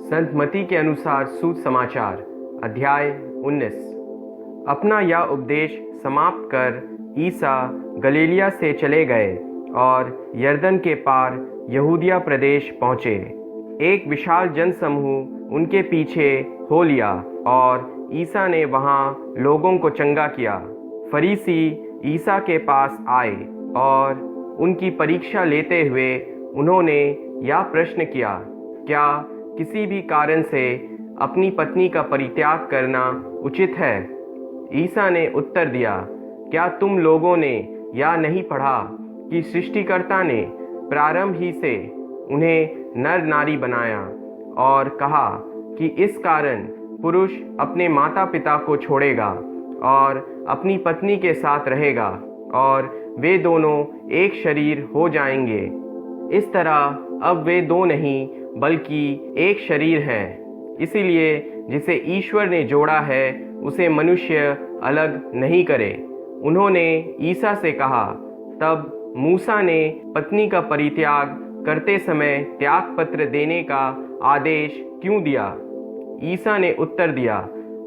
संत मती के अनुसार सुसमाचार अध्याय 19। अपना यह उपदेश समाप्त कर ईसा गलीलिया से चले गए और यरदन के पार यहूदिया प्रदेश पहुँचे। एक विशाल जनसमूह उनके पीछे हो लिया और ईसा ने वहाँ लोगों को चंगा किया। फरीसी ईसा के पास आए और उनकी परीक्षा लेते हुए उन्होंने यह प्रश्न किया, क्या किसी भी कारण से अपनी पत्नी का परित्याग करना उचित है? ईसा ने उत्तर दिया, क्या तुम लोगों ने यह नहीं पढ़ा कि सृष्टिकर्ता ने प्रारंभ ही से उन्हें नर नारी बनाया और कहा कि इस कारण पुरुष अपने माता पिता को छोड़ेगा और अपनी पत्नी के साथ रहेगा और वे दोनों एक शरीर हो जाएंगे। इस तरह अब वे दो नहीं बल्कि एक शरीर हैं। इसीलिए जिसे ईश्वर ने जोड़ा है उसे मनुष्य अलग नहीं करे। उन्होंने ईसा से कहा, तब मूसा ने पत्नी का परित्याग करते समय त्याग पत्र देने का आदेश क्यों दिया? ईसा ने उत्तर दिया,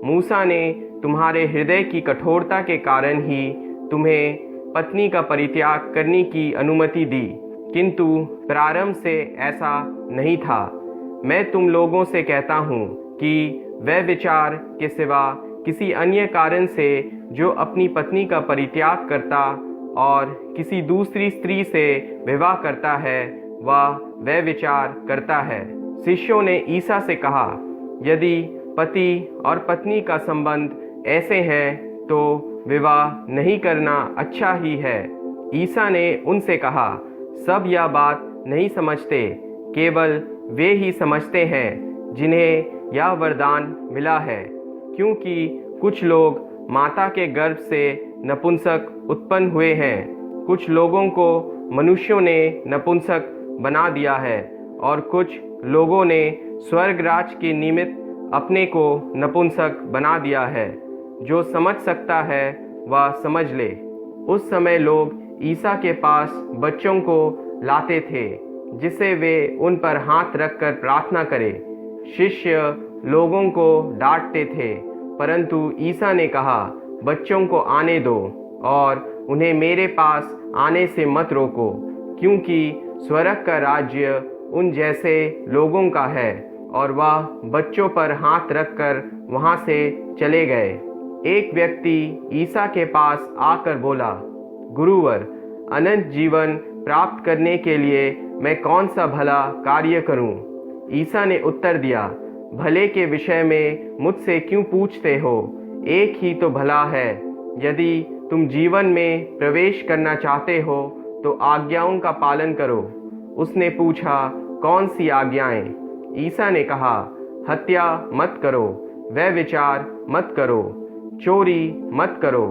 मूसा ने तुम्हारे हृदय की कठोरता के कारण ही तुम्हें पत्नी का परित्याग करने की अनुमति दी, किंतु प्रारंभ से ऐसा नहीं था। मैं तुम लोगों से कहता हूँ कि वह विचार के सिवा किसी अन्य कारण से जो अपनी पत्नी का परित्याग करता और किसी दूसरी स्त्री से विवाह करता है, वह विचार करता है। शिष्यों ने ईसा से कहा, यदि पति और पत्नी का संबंध ऐसे हैं तो विवाह नहीं करना अच्छा ही है। ईसा ने उनसे कहा, सब यह बात नहीं समझते, केवल वे ही समझते हैं जिन्हें यह वरदान मिला है, क्योंकि कुछ लोग माता के गर्भ से नपुंसक उत्पन्न हुए हैं। कुछ लोगों को मनुष्यों ने नपुंसक बना दिया है और कुछ लोगों ने स्वर्गराज के निमित्त अपने को नपुंसक बना दिया है। जो समझ सकता है वह समझ ले। उस समय लोग ईसा के पास बच्चों को लाते थे जिसे वे उन पर हाथ रखकर प्रार्थना करें। शिष्य लोगों को डांटते थे, परंतु ईसा ने कहा, बच्चों को आने दो और उन्हें मेरे पास आने से मत रोको, क्योंकि स्वर्ग का राज्य उन जैसे लोगों का है। और वह बच्चों पर हाथ रखकर वहाँ से चले गए। एक व्यक्ति ईसा के पास आकर बोला, गुरुवर, अनंत जीवन प्राप्त करने के लिए मैं कौन सा भला कार्य करूं? ईसा ने उत्तर दिया, भले के विषय में मुझसे क्यों पूछते हो? एक ही तो भला है। यदि तुम जीवन में प्रवेश करना चाहते हो तो आज्ञाओं का पालन करो। उसने पूछा, कौन सी आज्ञाएं? ईसा ने कहा, हत्या मत करो, व्यभिचार मत करो, चोरी मत करो,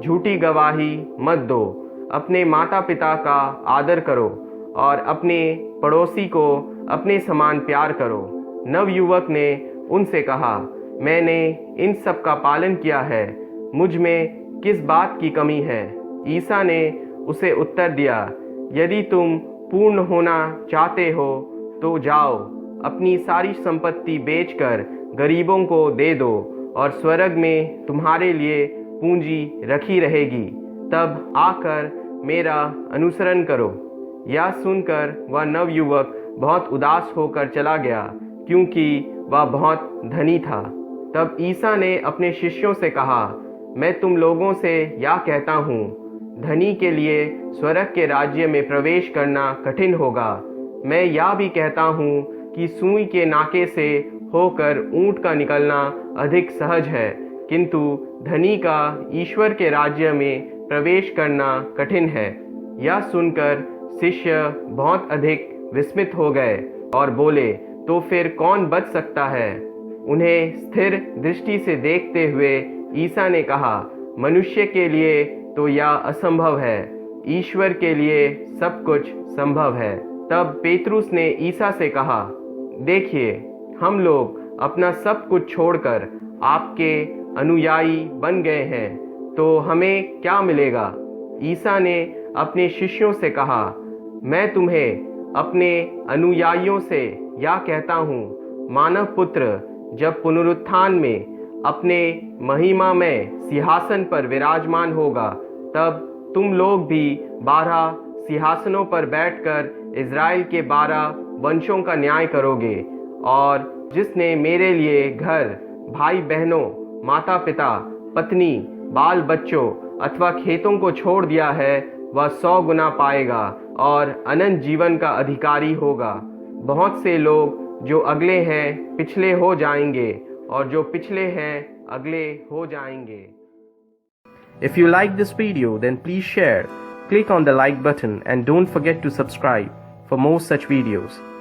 झूठी गवाही मत दो, अपने माता पिता का आदर करो और अपने पड़ोसी को अपने समान प्यार करो। नवयुवक ने उनसे कहा, मैंने इन सब का पालन किया है, मुझ में किस बात की कमी है? ईसा ने उसे उत्तर दिया, यदि तुम पूर्ण होना चाहते हो तो जाओ, अपनी सारी संपत्ति बेचकर गरीबों को दे दो और स्वर्ग में तुम्हारे लिए पूंजी रखी रहेगी। तब आकर मेरा अनुसरण करो। यह सुनकर वह नवयुवक बहुत उदास होकर चला गया, क्योंकि वह बहुत धनी था। तब ईसा ने अपने शिष्यों से कहा, मैं तुम लोगों से यह कहता हूँ, धनी के लिए स्वर्ग के राज्य में प्रवेश करना कठिन होगा। मैं यह भी कहता हूँ कि सुई के नाके से होकर ऊंट का निकलना अधिक सहज है, किंतु धनी का ईश्वर के राज्य में प्रवेश करना कठिन है। यह सुनकर शिष्य बहुत अधिक विस्मित हो गए और बोले, तो फिर कौन बच सकता है? उन्हें स्थिर दृष्टि से देखते हुए ईसा ने कहा, मनुष्य के लिए तो यह असंभव है, ईश्वर के लिए सब कुछ संभव है। तब पेतरुस ने ईसा से कहा, देखिए, हम लोग अपना सब कुछ छोड़कर आपके अनुयायी बन गए हैं, तो हमें क्या मिलेगा? ईसा ने अपने शिष्यों से कहा, मैं तुम्हें अपने अनुयायियों से यह कहता हूँ, मानव पुत्र जब पुनरुत्थान में अपने महिमा में सिंहासन पर विराजमान होगा, तब तुम लोग भी 12 सिंहासनों पर बैठकर इज़राइल के 12 वंशों का न्याय करोगे। और जिसने मेरे लिए घर, भाई बहनों, माता पिता, पत्नी, बाल बच्चों अथवा खेतों को छोड़ दिया है, वह 100 गुना पाएगा और अनंत जीवन का अधिकारी होगा। बहुत से लोग जो अगले हैं पिछले हो जाएंगे, और जो पिछले हैं अगले हो जाएंगे। If you like this video, then please share, click on the like button and don't forget to subscribe for more such videos.